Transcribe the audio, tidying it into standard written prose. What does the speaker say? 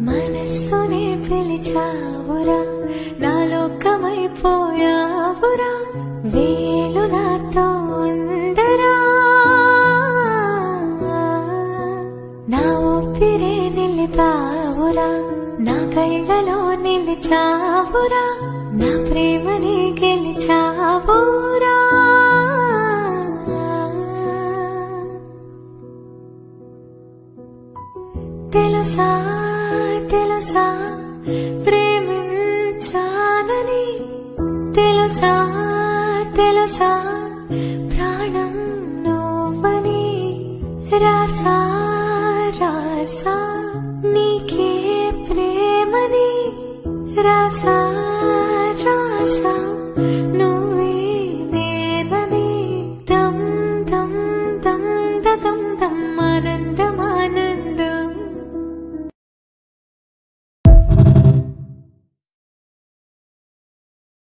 మనస్సునే పిలిచావురా, నా లోకమైపోయావురా, వేలు నాతో ఉండరా, నా ఊపిరే నిలిపావురా, నా కళ్ళలో నిలిచావురా, నా ప్రేమని గెలిచావురా. తెలుసా తెలుసా ప్రేమించానని, తెలుసా తెలుసా ప్రాణం నువ్వని, రాసా రాసా నీకే ప్రేమని, రాసా రాసా.